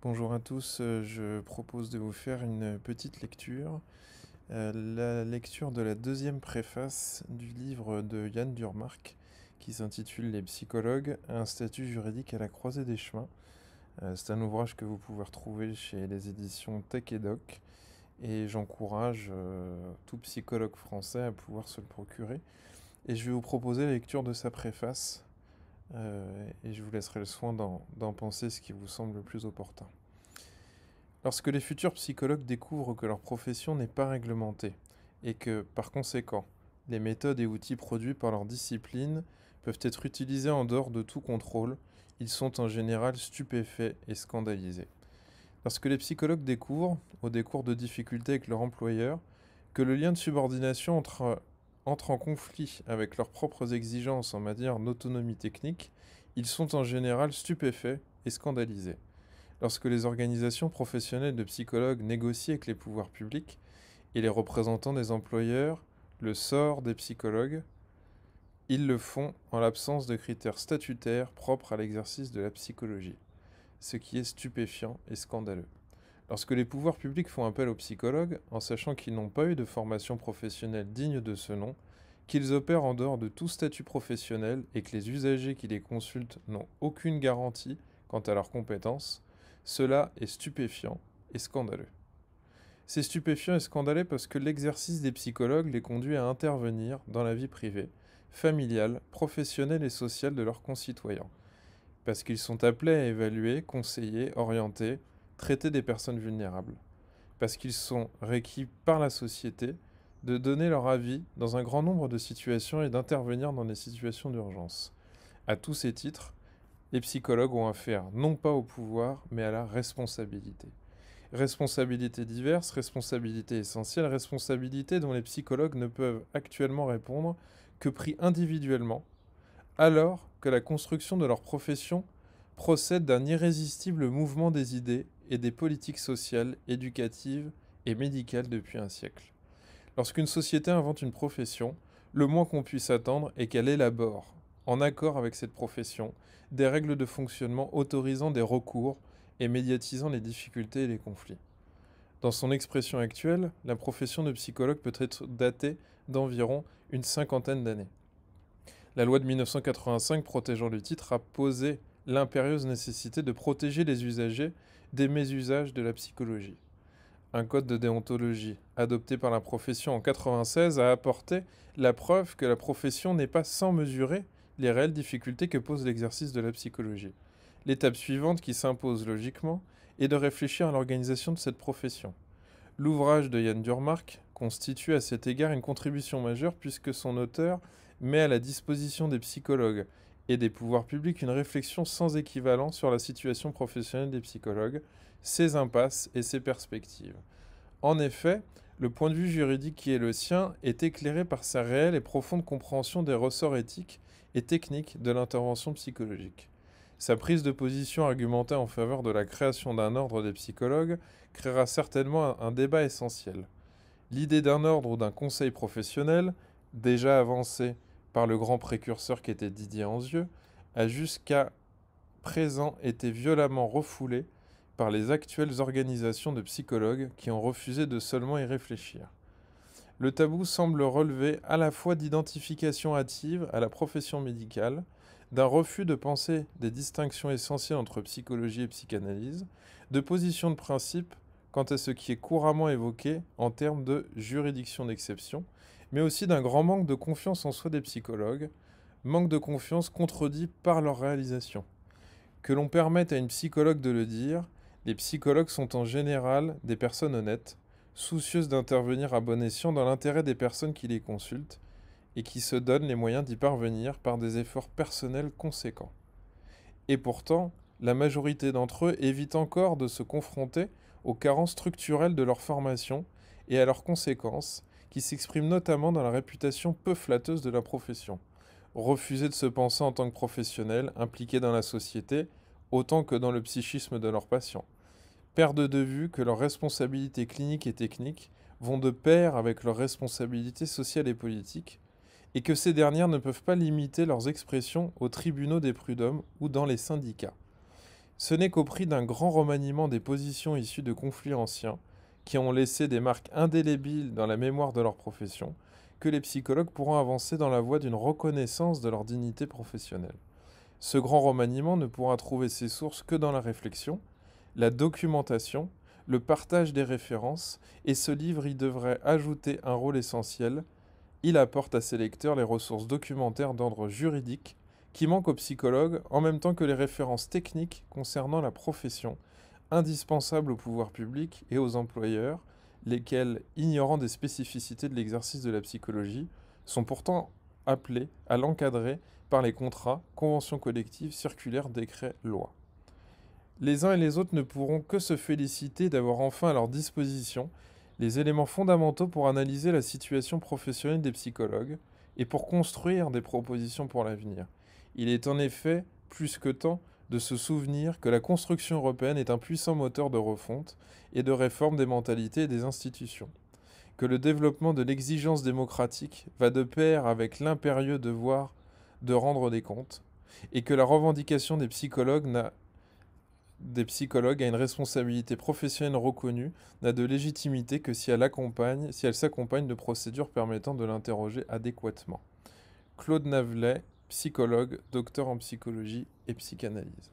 Bonjour à tous, je propose de vous faire une petite lecture, la lecture de la deuxième préface du livre de Yann Durmark qui s'intitule Les psychologues, un statut juridique à la croisée des chemins. C'est un ouvrage que vous pouvez retrouver chez les éditions Tech et Doc et j'encourage tout psychologue français à pouvoir se le procurer. Et je vais vous proposer la lecture de sa préface et je vous laisserai le soin d'en penser ce qui vous semble le plus opportun. Lorsque les futurs psychologues découvrent que leur profession n'est pas réglementée et que, par conséquent, les méthodes et outils produits par leur discipline peuvent être utilisés en dehors de tout contrôle, ils sont en général stupéfaits et scandalisés. Lorsque les psychologues découvrent, au décours de difficultés avec leur employeur, que le lien de subordination entre en conflit avec leurs propres exigences en matière d'autonomie technique, ils sont en général stupéfaits et scandalisés. Lorsque les organisations professionnelles de psychologues négocient avec les pouvoirs publics et les représentants des employeurs le sort des psychologues, ils le font en l'absence de critères statutaires propres à l'exercice de la psychologie, ce qui est stupéfiant et scandaleux. Lorsque les pouvoirs publics font appel aux psychologues, en sachant qu'ils n'ont pas eu de formation professionnelle digne de ce nom, qu'ils opèrent en dehors de tout statut professionnel et que les usagers qui les consultent n'ont aucune garantie quant à leurs compétences, cela est stupéfiant et scandaleux. C'est stupéfiant et scandaleux parce que l'exercice des psychologues les conduit à intervenir dans la vie privée, familiale, professionnelle et sociale de leurs concitoyens, parce qu'ils sont appelés à évaluer, conseiller, orienter, traiter des personnes vulnérables, parce qu'ils sont requis par la société de donner leur avis dans un grand nombre de situations et d'intervenir dans des situations d'urgence. À tous ces titres, les psychologues ont affaire non pas au pouvoir, mais à la responsabilité. Responsabilités diverses, responsabilités essentielles, responsabilités dont les psychologues ne peuvent actuellement répondre que pris individuellement, alors que la construction de leur profession procède d'un irrésistible mouvement des idées et des politiques sociales, éducatives et médicales depuis un siècle. Lorsqu'une société invente une profession, le moins qu'on puisse attendre est qu'elle élabore, en accord avec cette profession, des règles de fonctionnement autorisant des recours et médiatisant les difficultés et les conflits. Dans son expression actuelle, la profession de psychologue peut être datée d'environ une cinquantaine d'années. La loi de 1985 protégeant le titre a posé l'impérieuse nécessité de protéger les usagers des mésusages de la psychologie. Un code de déontologie adopté par la profession en 1996 a apporté la preuve que la profession n'est pas sans mesurer les réelles difficultés que pose l'exercice de la psychologie. L'étape suivante qui s'impose logiquement est de réfléchir à l'organisation de cette profession. L'ouvrage de Yann Durmark constitue à cet égard une contribution majeure puisque son auteur met à la disposition des psychologues et des pouvoirs publics une réflexion sans équivalent sur la situation professionnelle des psychologues, ses impasses et ses perspectives. En effet, le point de vue juridique qui est le sien est éclairé par sa réelle et profonde compréhension des ressorts éthiques et techniques de l'intervention psychologique. Sa prise de position argumentée en faveur de la création d'un ordre des psychologues créera certainement un débat essentiel. L'idée d'un ordre ou d'un conseil professionnel, déjà avancée par le grand précurseur qui était Didier Anzieux, a jusqu'à présent été violemment refoulée par les actuelles organisations de psychologues qui ont refusé de seulement y réfléchir. Le tabou semble relever à la fois d'identification hâtive à la profession médicale, d'un refus de penser des distinctions essentielles entre psychologie et psychanalyse, de position de principe quant à ce qui est couramment évoqué en termes de juridiction d'exception, mais aussi d'un grand manque de confiance en soi des psychologues, manque de confiance contredit par leur réalisation. Que l'on permette à une psychologue de le dire, les psychologues sont en général des personnes honnêtes, soucieuses d'intervenir à bon escient dans l'intérêt des personnes qui les consultent et qui se donnent les moyens d'y parvenir par des efforts personnels conséquents. Et pourtant, la majorité d'entre eux évitent encore de se confronter aux carences structurelles de leur formation et à leurs conséquences, qui s'expriment notamment dans la réputation peu flatteuse de la profession. Refuser de se penser en tant que professionnel impliqué dans la société, autant que dans le psychisme de leurs patients. Perdre de vue que leurs responsabilités cliniques et techniques vont de pair avec leurs responsabilités sociales et politiques, et que ces dernières ne peuvent pas limiter leurs expressions aux tribunaux des prud'hommes ou dans les syndicats. Ce n'est qu'au prix d'un grand remaniement des positions issues de conflits anciens, qui ont laissé des marques indélébiles dans la mémoire de leur profession, que les psychologues pourront avancer dans la voie d'une reconnaissance de leur dignité professionnelle. Ce grand remaniement ne pourra trouver ses sources que dans la réflexion, la documentation, le partage des références, et ce livre y devrait ajouter un rôle essentiel. Il apporte à ses lecteurs les ressources documentaires d'ordre juridique qui manquent aux psychologues, en même temps que les références techniques concernant la profession, indispensables au pouvoir public et aux employeurs, lesquels, ignorant des spécificités de l'exercice de la psychologie, sont pourtant appelés à l'encadrer par les contrats, conventions collectives, circulaires, décrets, lois. Les uns et les autres ne pourront que se féliciter d'avoir enfin à leur disposition les éléments fondamentaux pour analyser la situation professionnelle des psychologues et pour construire des propositions pour l'avenir. Il est en effet plus que temps de se souvenir que la construction européenne est un puissant moteur de refonte et de réforme des mentalités et des institutions, que le développement de l'exigence démocratique va de pair avec l'impérieux devoir de rendre des comptes, et que la revendication des psychologues a une responsabilité professionnelle reconnue, n'a de légitimité que si elle s'accompagne de procédures permettant de l'interroger adéquatement. Claude Navelet, psychologue, docteur en psychologie et psychanalyse.